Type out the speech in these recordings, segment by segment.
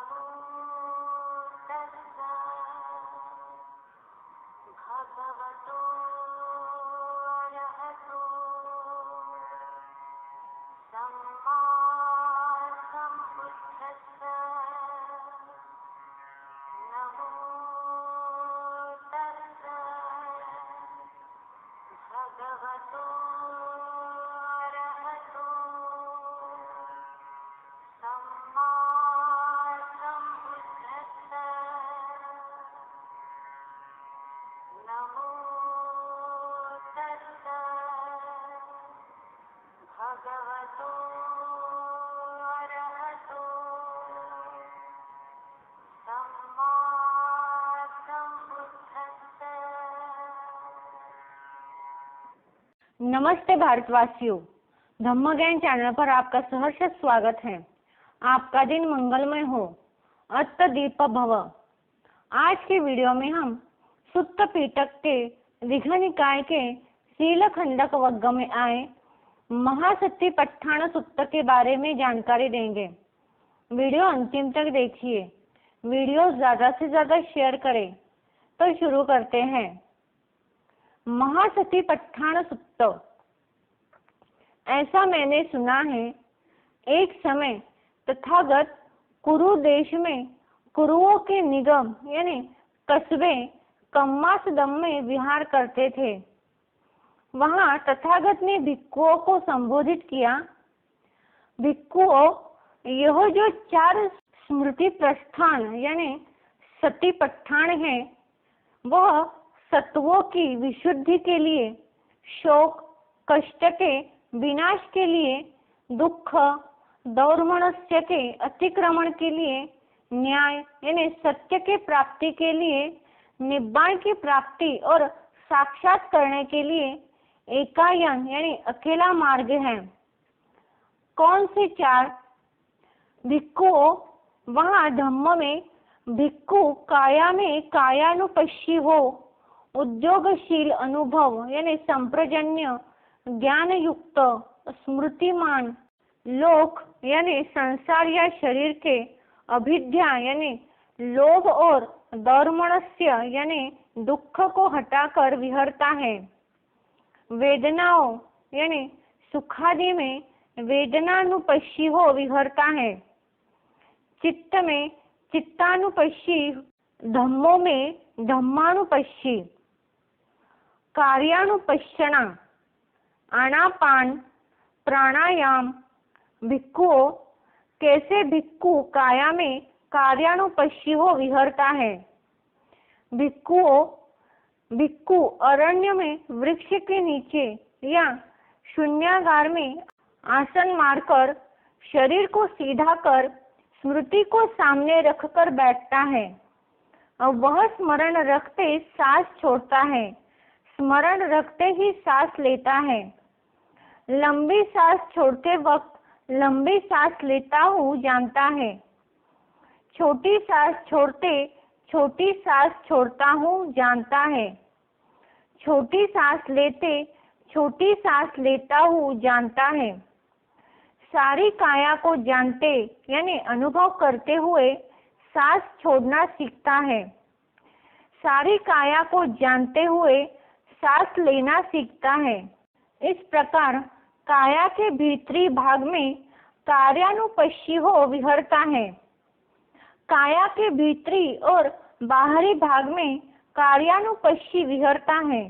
नमो तस्सा भगवतो अरहतो सम्मा सम्बुद्धस्सा नमो तस्सा भगवतो अरहतो सम्मा सम्बुद्धस्सा नमो तस्सा भगवतो अरहतो सम्मा सम्बुद्धस्सा। नमस्ते भारतवासियों, धम्म ज्ञान चैनल पर आपका सहर्ष स्वागत है। आपका दिन मंगलमय हो, अत्त दीप भव। आज के वीडियो में हम सुत्त पिटक के दीघ निकाय के शील खंडक वग्ग में आए महासतिपट्ठान सुत्त के बारे में जानकारी देंगे। वीडियो अंतिम तक देखिए। वीडियो ज्यादा से ज्यादा शेयर करें। तो शुरू करते हैं। महासतिपट्ठान सुत्त। ऐसा मैंने सुना है, एक समय तथागत कुरु देश में कुरुओं के निगम यानी कस्बे कम्मासदम में विहार करते थे। वहां तथागत ने भिक्षुओं को संबोधित किया। भिक्षुओं, यह जो 4 स्मृति प्रस्थान यानी सतिपट्ठान है, वह सत्वों की विशुद्धि के लिए, शोक कष्ट के विनाश के लिए, दुख दौर्मनस्य के अतिक्रमण के लिए, न्याय यानी सत्य के प्राप्ति के लिए, निब्बाण की प्राप्ति और साक्षात करने के लिए एकायन यानी अकेला मार्ग है। कौन से 4? भिक्षुओं, वहां धम्म में भिक्षु काया में कायानुपश्यी हो, उद्योगशील अनुभव यानी संप्रजन्य ज्ञान युक्त, स्मृतिमान, लोक यानी संसार या शरीर के, अभिध्या यानी लोभ और दौर्मनस्य यानी दुख को हटाकर विहरता है। वेदनाओं यानी सुखादि में वेदनानुपश्यी हो विहरता है। चित्त में चित्तानुपश्यी, धम्मों में धम्मानुपश्यी। कार्यानुपश्यना, आनापान प्राणायाम। भिक्षुओं, कैसे भिक्षु काया में कार्यानुपश्यी हो विहरता है। भिक्षु अरण्य में वृक्ष के नीचे या शून्यागार में आसन मारकर शरीर को सीधा कर स्मृति को सामने रखकर बैठता है और वह स्मरण रखते सांस छोड़ता है, स्मरण रखते ही सांस लेता है। लंबी सांस छोड़ते वक्त लंबी सांस लेता हूँ जानता है। छोटी सांस छोड़ते छोटी सांस छोड़ता हूँ जानता है। छोटी सांस लेते छोटी सांस लेता हूँ जानता है। सारी काया को जानते यानी अनुभव करते हुए सांस छोड़ना सीखता है। सारी काया को जानते हुए सांस लेना सीखता है। इस प्रकार काया के भीतरी भाग में कार्यानुपश्यी हो विहरता है। काया के भीतरी और बाहरी भाग में कार्यानुपश्यी विहरता है।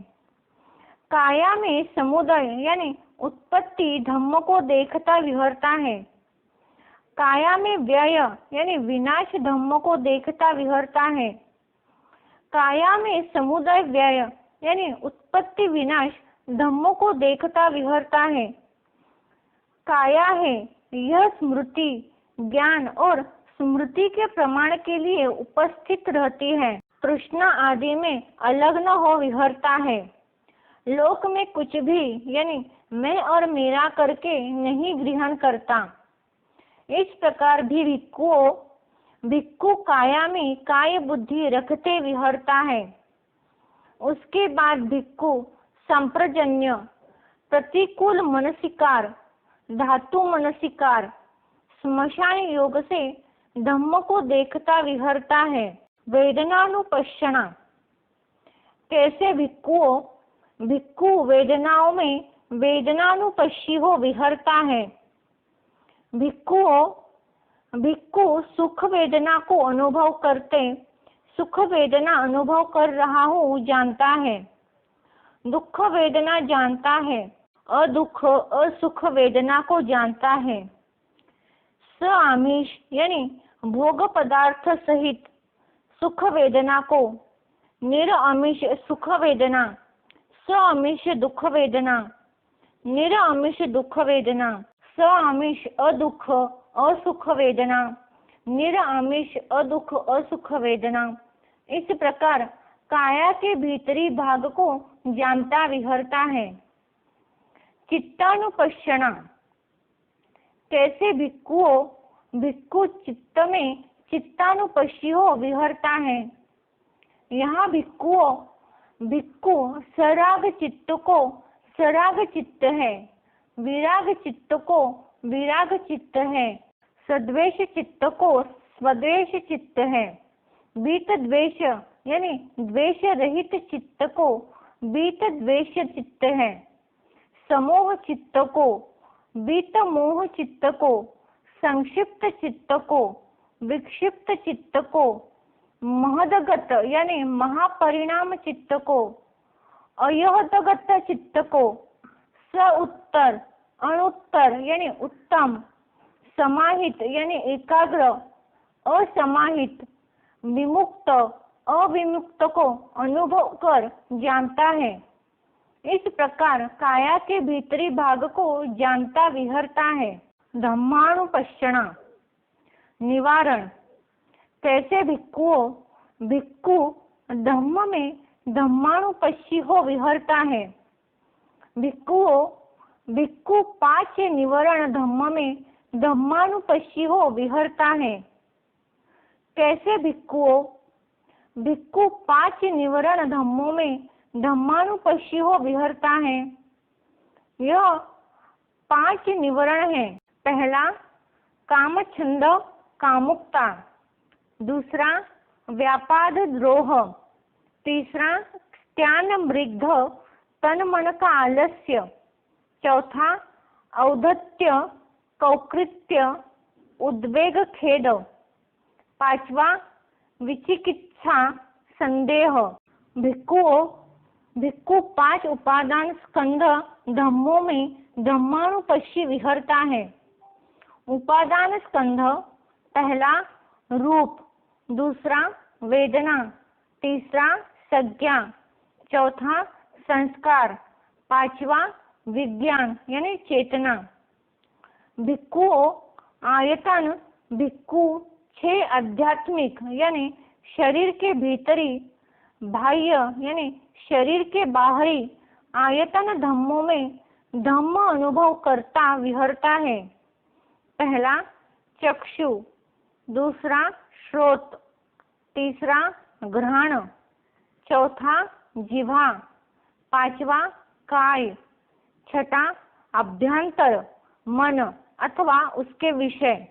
काया में समुदय यानी उत्पत्ति धम्म को देखता विहरता है। काया में व्यय यानी विनाश धम्म को देखता विहरता है। काया में समुदय व्यय यानी उत्पत्ति विनाश धम्मों को देखता विहरता है। काया है यह स्मृति, ज्ञान और स्मृति के प्रमाण के लिए उपस्थित रहती है। तृष्णा आदि में अलग न हो विहरता है। लोक में कुछ भी यानी मैं और मेरा करके नहीं ग्रहण करता। इस प्रकार भी भिक्षु काया में काय बुद्धि रखते विहरता है। उसके बाद भिक्षु संप्रजन्य, प्रतिकूल मनसिकार, धातु मनसिकार, स्मशान योग से धम्म को देखता विहरता है। वेदनानुपश्यना, कैसे भिक्खु वेदनाओं में वेदनानुपश्यी हो विहरता है। भिक्खु सुख वेदना को अनुभव करते सुख वेदना अनुभव कर रहा हूँ जानता है। दुख वेदना जानता है, असुख वेदना को जानता है। स आमिष यानी भोग पदार्थ सहित सुख वेदना को, निरआमिष सुख वेदना, सआमिष दुख वेदना, निरआमिष दुख वेदना, सआमिष अदुख असुख वेदना, निरआमिष अदुख असुख वेदना। इस प्रकार काया के भीतरी भाग को जानता विहरता है। चित्तानुपश्यना, कैसे भिक्खु चित्त में चित्तानुपश्यी हो विहरता है। यहाँ भिक्खु सराग चित्त को सराग चित्त है, विराग चित्त को विराग चित्त है, सद्वेष चित्त को स्वद्वेष चित्त है, बीत द्वेष यानी द्वेष रहित चित्त को बीत द्वेष चित्त है, समोह चित्त को बीत मोह चित्त को, संक्षिप्त चित्त को विक्षिप्त चित्त को, महदगत यानी महापरिणाम चित्त को, अयहदगत चित्त को, स उत्तर अनुत्तर यानी उत्तम, समाहित यानी एकाग्र, असमाहित, विमुक्त अविमुक्त को अनुभव कर जानता है। इस प्रकार काया के भीतरी भाग को जानता विहरता है। धम्मानुपश्यना, निवारण, कैसे भिक्खु धम्म में धम्मानुपश्यी हो विहरता है। भिक्खु 5 निवरण धम्म में धम्मानुपश्यी हो विहरता है। कैसे भिक्खु 5 निवरण धम्मों में धम्मानुपश्यी हो विहरता है। यह 5 निवरण है। पहला काम छंद कामुकता, दूसरा व्यापाद द्रोह, तीसरा त्यान मृग्ध तन मन का आलस्य, चौथा औद्धत्य कौकृत्य उद्वेग खेद, पांचवा विचिकित्सा संदेह। भिक्खु 5 उपादान स्कंध धम्मों में धम्मानुपश्यी विहरता है। उपादान स्कंध, पहला रूप, दूसरा वेदना, तीसरा संज्ञा, चौथा संस्कार, पांचवा विज्ञान यानी चेतना। भिक्खु आयतन, भिक्खु 6 आध्यात्मिक यानी शरीर के भीतरी, बाह्य यानी शरीर के बाहरी आयतन धम्मों में धम्म अनुभव करता विहरता है। पहला चक्षु, दूसरा श्रोत, तीसरा घ्राण, चौथा जिह्वा, पांचवा काय, छठा अभ्यंतर मन अथवा उसके विषय।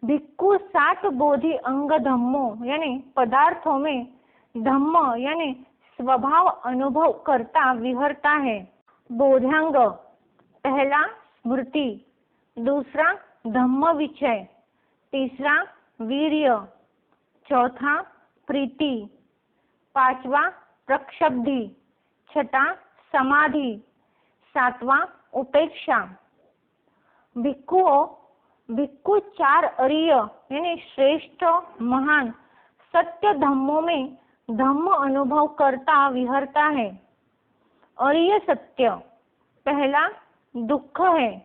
भिक्खु 7 बोधि अंग धम्मों यानी पदार्थों में धम्म यानी स्वभाव अनुभव करता विहरता है। बोधांग, पहला स्मृति, दूसरा धम्म विचय, तीसरा वीर्य, चौथा प्रीति, पांचवा प्रक्षब्धि, छठा समाधि, सातवां उपेक्षा। भिक्खु 4 अरिय यानी श्रेष्ठ महान सत्य धम्मों में धम्म अनुभव करता विहरता है। अरिय सत्य, पहला दुख है,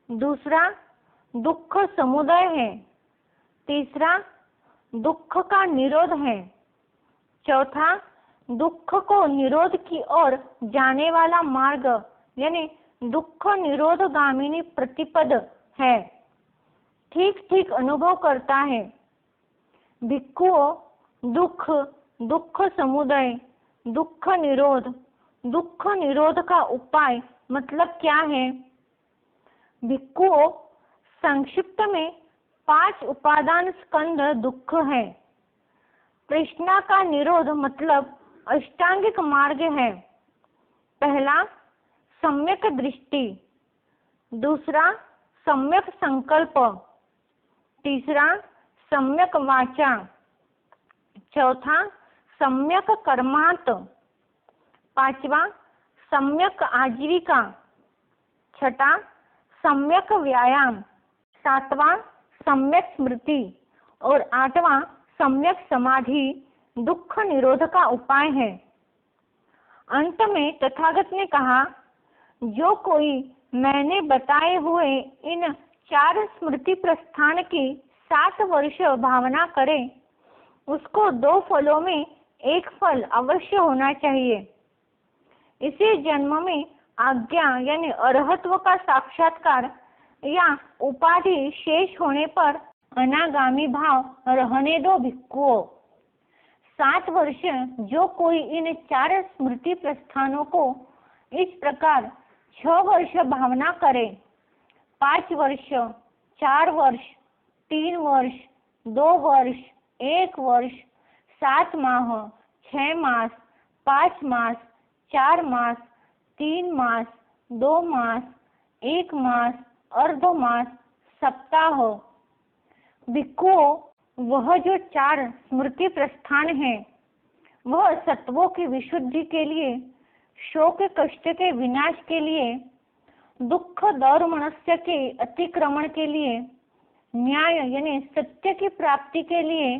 दूसरा दुख समुदय है, तीसरा दुख का निरोध है, चौथा दुख को निरोध की ओर जाने वाला मार्ग यानी दुख निरोध गामिनी प्रतिपद है। ठीक ठीक अनुभव करता है। भिक्खु दुख समुदय, दुख निरोध का उपाय मतलब क्या है। भिक्खु संक्षिप्त में 5 उपादान स्कंद दुख है। तृष्णा का निरोध मतलब अष्टांगिक मार्ग है। पहला सम्यक दृष्टि, दूसरा सम्यक संकल्प, तीसरा सम्यक वाचा, चौथा सम्यक कर्मात, पांचवा सम्यक आजीविका, छठा सम्यक व्यायाम, सातवां सम्यक स्मृति और आठवां सम्यक समाधि दुख निरोध का उपाय है। अंत में तथागत ने कहा, जो कोई मैंने बताए हुए इन 4 स्मृति प्रस्थान की 7 वर्ष भावना करे, उसको 2 फलों में एक फल अवश्य होना चाहिए। इसी जन्म में आज्ञा यानी अरहत्व का साक्षात्कार या उपाधि शेष होने पर अनागामी भाव रहने दो भिक्षुओं। 7 वर्ष जो कोई इन 4 स्मृति प्रस्थानों को इस प्रकार 6 वर्ष भावना करे, 5 वर्ष, 4 वर्ष, 3 वर्ष, 2 वर्ष, 1 वर्ष, 7 माह, 6 मास, 5 मास, 4 मास, 3 मास, 2 मास, 1 मास, अर्ध मास, सप्ताह, भिक्षुओं, वह जो 4 स्मृति प्रस्थान है, वह सत्वों की विशुद्धि के लिए, शोक कष्ट के विनाश के लिए, दुख दौर्मनस्य के अतिक्रमण के लिए, न्याय यानी सत्य की प्राप्ति के लिए,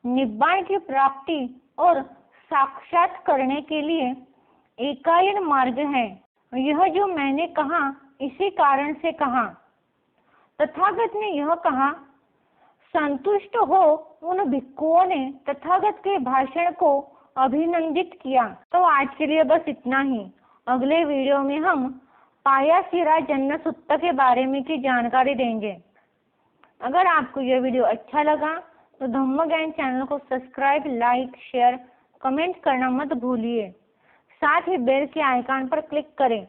निब्बाण की प्राप्ति और साक्षात करने के लिए एकायन मार्ग है। यह जो मैंने कहा, इसी कारण से कहा। तथागत ने यह कहा। संतुष्ट हो उन भिक्षुओं ने तथागत के भाषण को अभिनंदित किया। तो आज के लिए बस इतना ही। अगले वीडियो में हम पायासिरा जन्म सूत्र के बारे में की जानकारी देंगे। अगर आपको यह वीडियो अच्छा लगा तो धम्म ज्ञान चैनल को सब्सक्राइब, लाइक, शेयर, कमेंट करना मत भूलिए। साथ ही बेल के आइकन पर क्लिक करें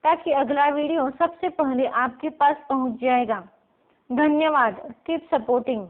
ताकि अगला वीडियो सबसे पहले आपके पास पहुंच जाएगा। धन्यवाद। Keep supporting.